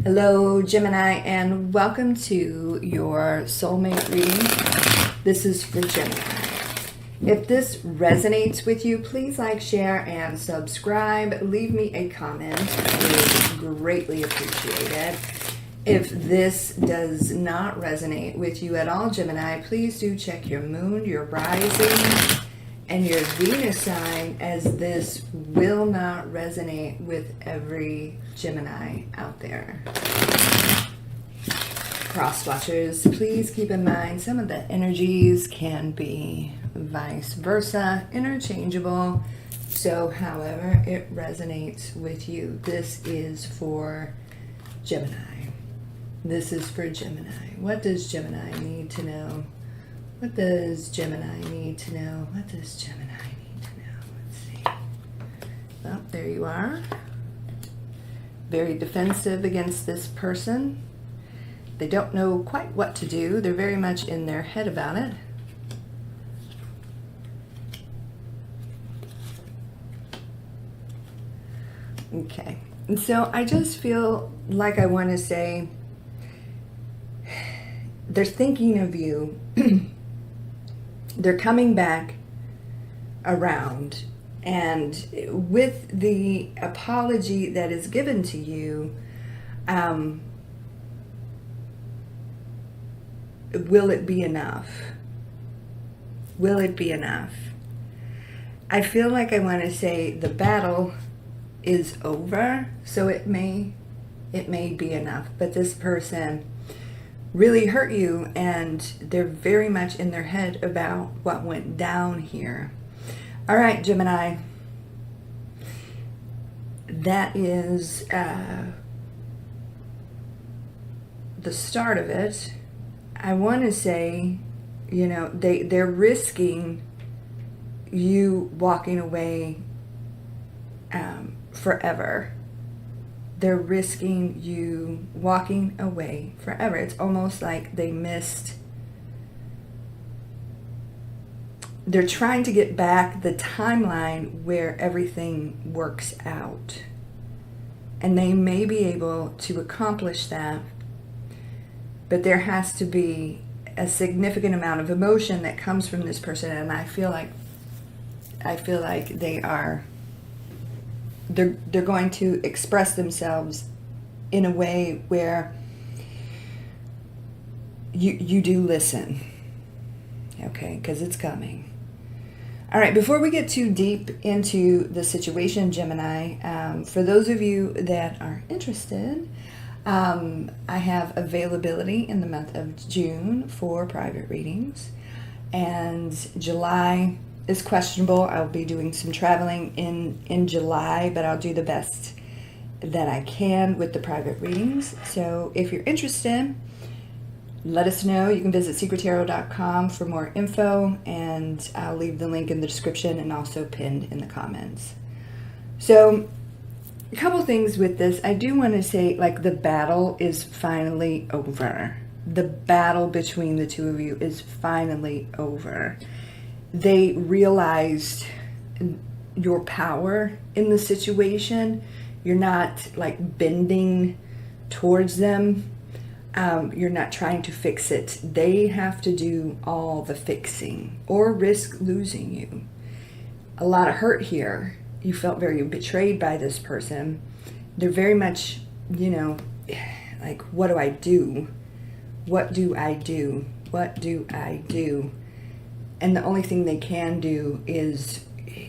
Hello, Gemini, and welcome to your soulmate reading. This is for Gemini. If this resonates with you, please like, share, and subscribe. Leave me a comment. It is greatly appreciated. If this does not resonate with you at all, Gemini, please do check your moon, your rising, and your Venus sign, as this will not resonate with every Gemini out there. Cross watchers, please keep in mind some of the energies can be vice versa, interchangeable. So however it resonates with you, this is for Gemini. This is for Gemini. What does Gemini need to know? What does Gemini need to know? What does Gemini need to know? Let's see. Well, there you are. Very defensive against this person. They don't know quite what to do. They're very much in their head about it. Okay. And so I just feel like I want to say they're thinking of you. They're coming back around, and with the apology that is given to you, will it be enough? Will it be enough? I feel like I want to say the battle is over, so it may be enough, but this person really hurt you, and they're very much in their head about what went down here. All right, Gemini, that is the start of it. I want to say, you know, they're risking you walking away forever. They're risking you walking away forever. It's almost like they missed. They're trying to get back the timeline where everything works out. And they may be able to accomplish that. But there has to be a significant amount of emotion that comes from this person. And I feel like they are... They're going to express themselves in a way where you do listen, okay? Because it's coming. All right, before we get too deep into the situation, Gemini, for those of you that are interested, I have availability in the month of June for private readings, and July is questionable. I'll be doing some traveling in July, but I'll do the best that I can with the private readings. So if you're interested, let us know. You can visit secrettarot.com for more info, and I'll leave the link in the description and also pinned in the comments. So a couple things with this. I do want to say, like, the battle is finally over. The battle between the two of you is finally over. They realized your power in the situation. You're not like bending towards them. You're not trying to fix it. They have to do all the fixing or risk losing you. A lot of hurt here. You felt very betrayed by this person. They're very much, you know, like, what do I do? What do I do? What do I do? And the only thing they can do is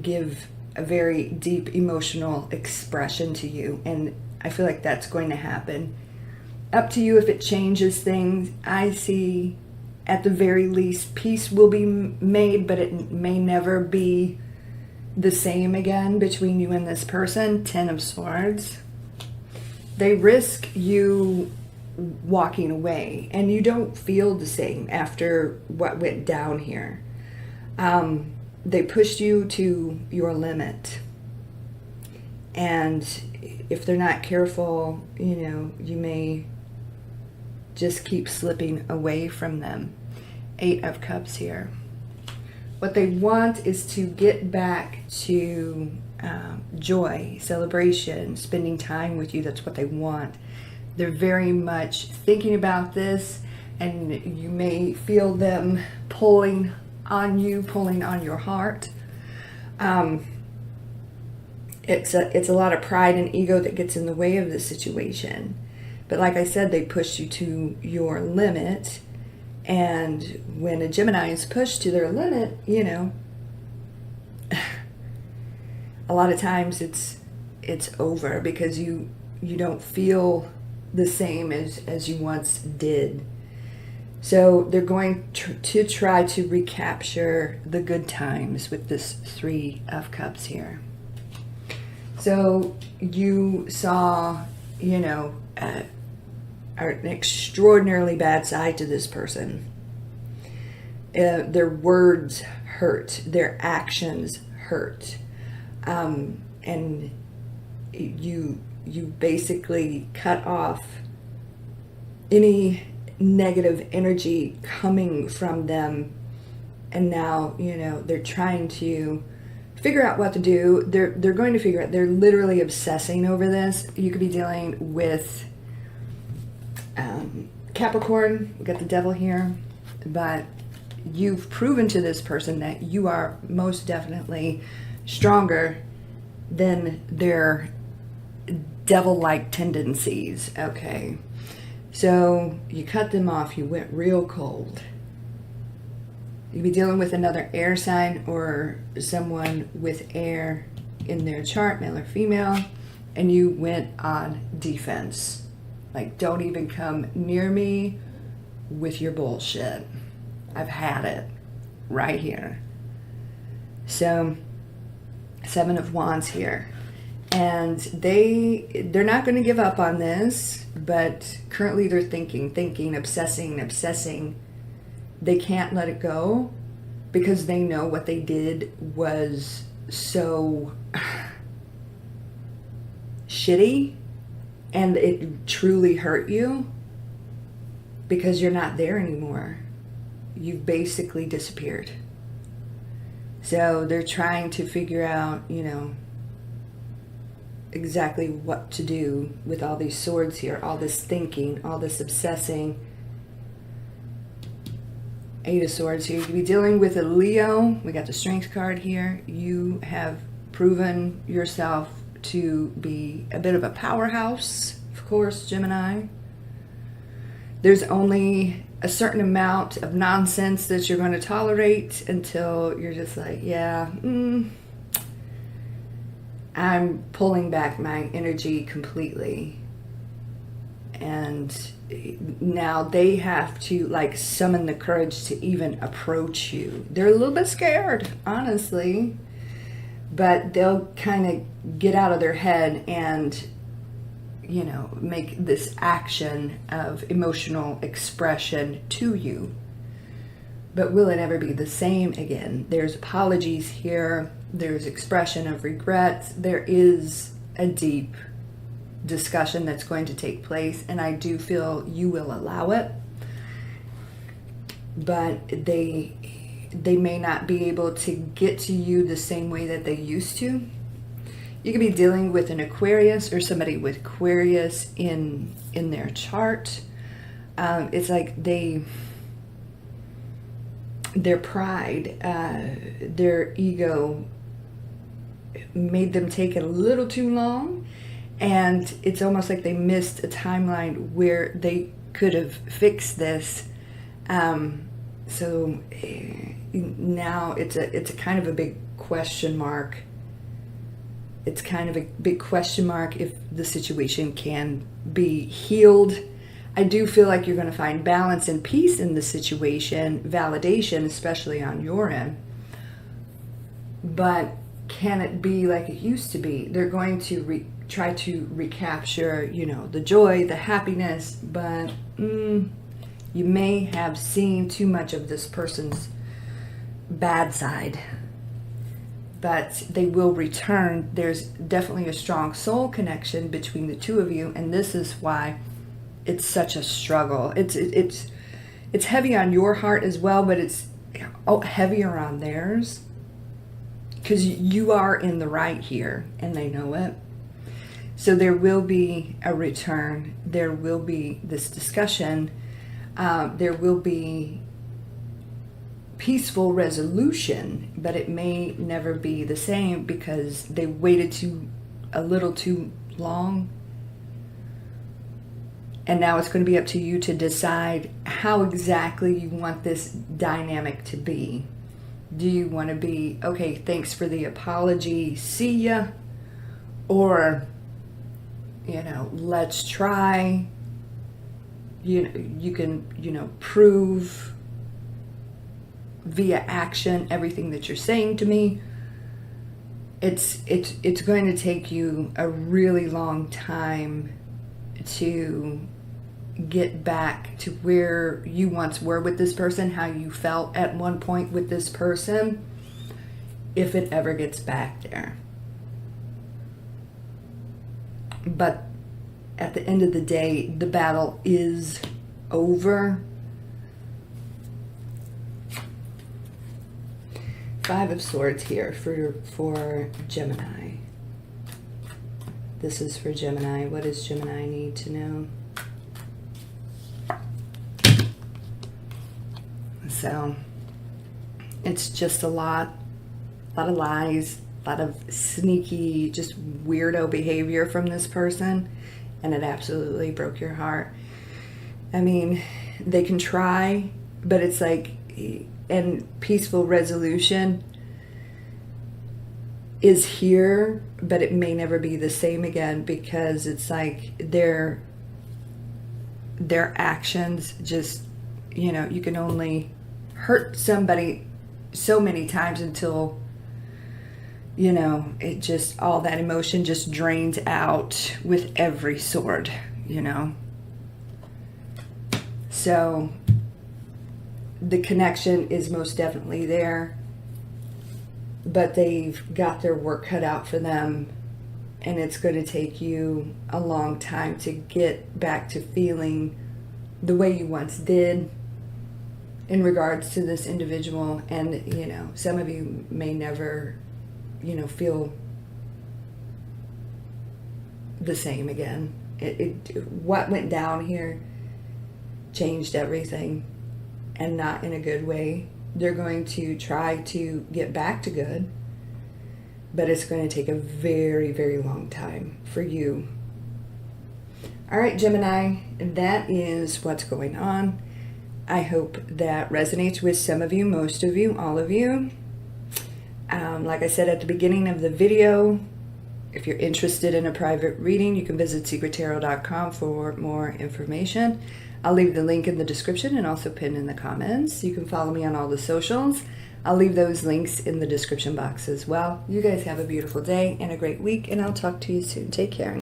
give a very deep emotional expression to you. And I feel like that's going to happen. Up to you if it changes things. I see, at the very least, peace will be made, but it may never be the same again between you and this person. 10 of Swords. They risk you walking away, and you don't feel the same after what went down here. They pushed you to your limit, and if they're not careful, you know, you may just keep slipping away from them. 8 of Cups here. What they want is to get back to joy, celebration, spending time with you. That's what they want. They're very much thinking about this, and you may feel them pulling on you, pulling on your heart. It's a lot of pride and ego that gets in the way of the situation. But like I said, they push you to your limit. And when a Gemini is pushed to their limit, you know, a lot of times it's over, because you don't feel the same as you once did. So they're going to try to recapture the good times with this Three of Cups here. So you saw, you know, an extraordinarily bad side to this person. Their words hurt, their actions hurt, and you basically cut off any negative energy coming from them, and now, you know, they're trying to figure out what to do. They're going to figure out. They're literally obsessing over this. You could be dealing with Capricorn. We got the Devil here, but you've proven to this person that you are most definitely stronger than their devil-like tendencies. Okay, so you cut them off. You went real cold. You'd be dealing with another air sign or someone with air in their chart, male or female, and you went on defense. Like, don't even come near me with your bullshit. I've had it right here. So, Seven of Wands here. And they're not going to give up on this, but currently they're thinking, obsessing. They can't let it go because they know what they did was so shitty, and it truly hurt you because you're not there anymore. You've basically disappeared. So they're trying to figure out, you know, exactly what to do with all these swords here, all this thinking, all this obsessing. Eight of Swords here. You could be dealing with a Leo. We got the Strength card here. You have proven yourself to be a bit of a powerhouse, of course, Gemini. There's only a certain amount of nonsense that you're going to tolerate until you're just like, yeah, I'm pulling back my energy completely. And now they have to like summon the courage to even approach you. They're a little bit scared, honestly, but they'll kind of get out of their head and, you know, make this action of emotional expression to you. But will it ever be the same again? There's apologies here. There's expression of regret. There is a deep discussion that's going to take place, and I do feel you will allow it, but they may not be able to get to you the same way that they used to. You could be dealing with an Aquarius or somebody with Aquarius in their chart. It's like their pride, their ego made them take it a little too long. And it's almost like they missed a timeline where they could have fixed this. So now it's a kind of a big question mark. It's kind of a big question mark if the situation can be healed. I do feel like you're going to find balance and peace in the situation, validation, especially on your end. But can it be like it used to be? They're going to try to recapture, you know, the joy, the happiness, but you may have seen too much of this person's bad side. But they will return. There's definitely a strong soul connection between the two of you, and this is why it's such a struggle. It's heavy on your heart as well, but it's heavier on theirs, because you are in the right here, and they know it. So there will be a return. There will be this discussion. There will be peaceful resolution, but it may never be the same because they waited a little too long. And now it's going to be up to you to decide how exactly you want this dynamic to be. Do you want to be, okay, thanks for the apology, see ya? Or, let's try. You can, prove via action everything that you're saying to me. It's going to take you a really long time to get back to where you once were with this person, how you felt at one point with this person, if it ever gets back there. But at the end of the day, the battle is over. Five of Swords here for Gemini. This is for Gemini. What does Gemini need to know? So it's just a lot of lies, a lot of sneaky, just weirdo behavior from this person, and it absolutely broke your heart. I mean, they can try, but it's like, and peaceful resolution is here, but it may never be the same again, because it's like their actions just, you can only hurt somebody so many times until, it just, all that emotion just drains out with every sword, So the connection is most definitely there, but they've got their work cut out for them, and it's going to take you a long time to get back to feeling the way you once did in regards to this individual. And some of you may never feel the same again. What went down here changed everything, and not in a good way. They're going to try to get back to good, but it's going to take a very, very long time for you. All right, Gemini, that is what's going on. I hope that resonates with some of you, most of you, all of you. Like I said at the beginning of the video, if you're interested in a private reading, you can visit secrettarot.com for more information. I'll leave the link in the description and also pinned in the comments. You can follow me on all the socials. I'll leave those links in the description box as well. You guys have a beautiful day and a great week, and I'll talk to you soon. Take care.